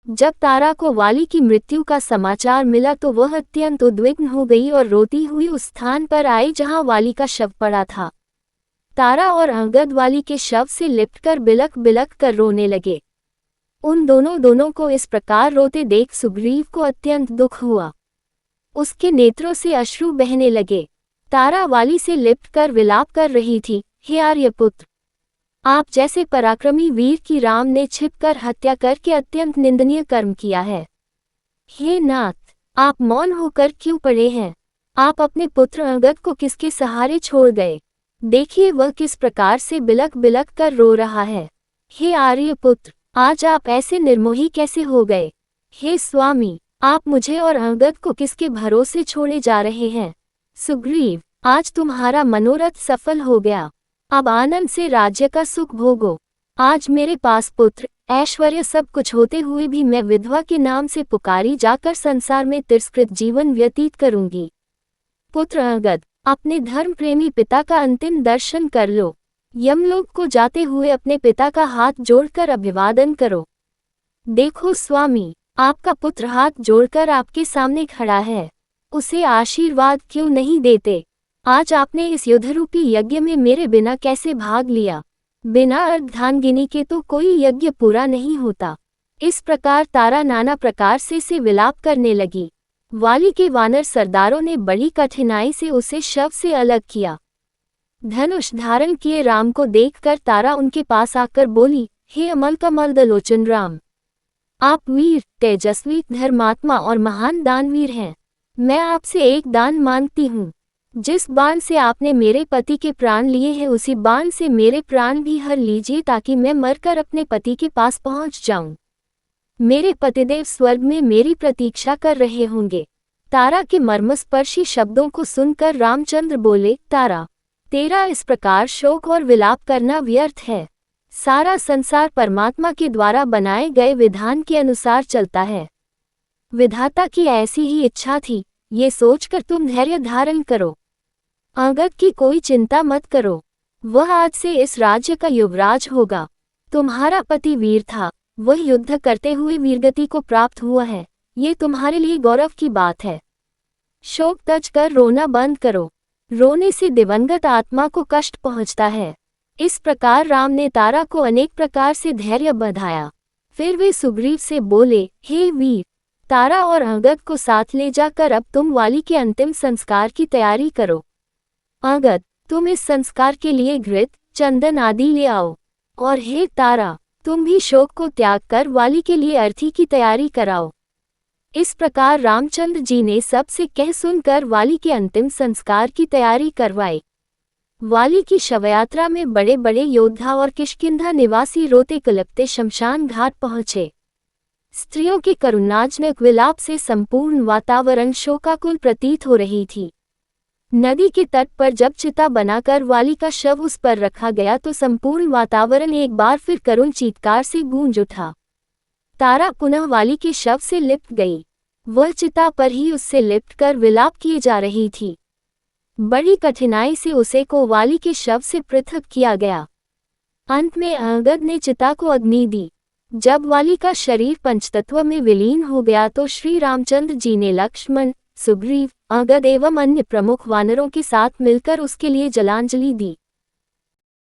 जब तारा को वाली की मृत्यु का समाचार मिला तो वह अत्यंत उद्विग्न हो गई और रोती हुई उस स्थान पर आई जहां वाली का शव पड़ा था। तारा और अंगद वाली के शव से लिपटकर बिलख बिलख कर रोने लगे। उन दोनों को इस प्रकार रोते देख सुग्रीव को अत्यंत दुख हुआ। उसके नेत्रों से अश्रु बहने लगे। तारा वाली से लिपटकर विलाप कर रही थी, हे आर्यपुत्र, आप जैसे पराक्रमी वीर की राम ने छिपकर हत्या करके अत्यंत निंदनीय कर्म किया है। हे नाथ, आप मौन होकर क्यों पड़े हैं? आप अपने पुत्र अंगद को किसके सहारे छोड़ गए? देखिए वह किस प्रकार से बिलख बिलख कर रो रहा है। हे आर्यपुत्र, आज आप ऐसे निर्मोही कैसे हो गए? हे स्वामी, आप मुझे और अंगद को किसके भरोसे छोड़े जा रहे हैं? सुग्रीव, आज तुम्हारा मनोरथ सफल हो गया। अब आनंद से राज्य का सुख भोगो। आज मेरे पास पुत्र ऐश्वर्य सब कुछ होते हुए भी मैं विधवा के नाम से पुकारी जाकर संसार में तिरस्कृत जीवन व्यतीत करूंगी। पुत्र अंगद, अपने धर्म प्रेमी पिता का अंतिम दर्शन कर लो। यमलोक को जाते हुए अपने पिता का हाथ जोड़कर अभिवादन करो। देखो स्वामी, आपका पुत्र हाथ जोड़कर आपके सामने खड़ा है। उसे आशीर्वाद क्यों नहीं देते? आज आपने इस युद्धरूपी यज्ञ में मेरे बिना कैसे भाग लिया? बिना अर्धांगिनी के तो कोई यज्ञ पूरा नहीं होता। इस प्रकार तारा नाना प्रकार से विलाप करने लगी। वाली के वानर सरदारों ने बड़ी कठिनाई से उसे शव से अलग किया। धनुष धारण किए राम को देखकर तारा उनके पास आकर बोली, हे अमल कमल दलोचन राम, आप वीर, तेजस्वी, धर्मात्मा और महान दानवीर हैं। मैं आपसे एक दान मांगती हूँ। जिस बाण से आपने मेरे पति के प्राण लिए हैं उसी बाण से मेरे प्राण भी हर लीजिए ताकि मैं मरकर अपने पति के पास पहुँच जाऊं। मेरे पतिदेव स्वर्ग में मेरी प्रतीक्षा कर रहे होंगे। तारा के मर्मस्पर्शी शब्दों को सुनकर रामचंद्र बोले, तारा, तेरा इस प्रकार शोक और विलाप करना व्यर्थ है। सारा संसार परमात्मा के द्वारा बनाए गए विधान के अनुसार चलता है। विधाता की ऐसी ही इच्छा थी, ये सोचकर तुम धैर्य धारण करो। अंगद की कोई चिंता मत करो, वह आज से इस राज्य का युवराज होगा। तुम्हारा पति वीर था, वह युद्ध करते हुए वीरगति को प्राप्त हुआ है। ये तुम्हारे लिए गौरव की बात है। शोक तज कर रोना बंद करो। रोने से दिवंगत आत्मा को कष्ट पहुंचता है। इस प्रकार राम ने तारा को अनेक प्रकार से धैर्य बंधाया। फिर वे सुग्रीव से बोले, हे वीर, तारा और अंगद को साथ ले जाकर अब तुम वाली के अंतिम संस्कार की तैयारी करो। अंगद, तुम इस संस्कार के लिए घृत, चंदन आदि ले आओ। और हे तारा, तुम भी शोक को त्याग कर वाली के लिए अर्थी की तैयारी कराओ। इस प्रकार रामचंद्र जी ने सबसे कह सुनकर वाली के अंतिम संस्कार की तैयारी करवाई। वाली की शवयात्रा में बड़े बड़े योद्धा और किष्किंधा निवासी रोते कलपते शमशान घाट पहुंचे। स्त्रियों के करुणाजनक विलाप से संपूर्ण वातावरण शोकाकुल प्रतीत हो रही थी। नदी के तट पर जब चिता बनाकर वाली का शव उस पर रखा गया तो संपूर्ण वातावरण एक बार फिर करुण चीत्कार से गूंज उठा। तारा पुनः वाली के शव से लिपट गई। वह चिता पर ही उससे लिपटकर विलाप किए जा रही थी। बड़ी कठिनाई से उसे को वाली के शव से पृथक किया गया। अंत में अंगद ने चिता को अग्नि दी। जब वाली का शरीर पंचतत्व में विलीन हो गया तो श्री रामचंद्र जी ने लक्ष्मण, सुग्रीव, अंगद एवं अन्य प्रमुख वानरों के साथ मिलकर उसके लिए जलांजलि दी।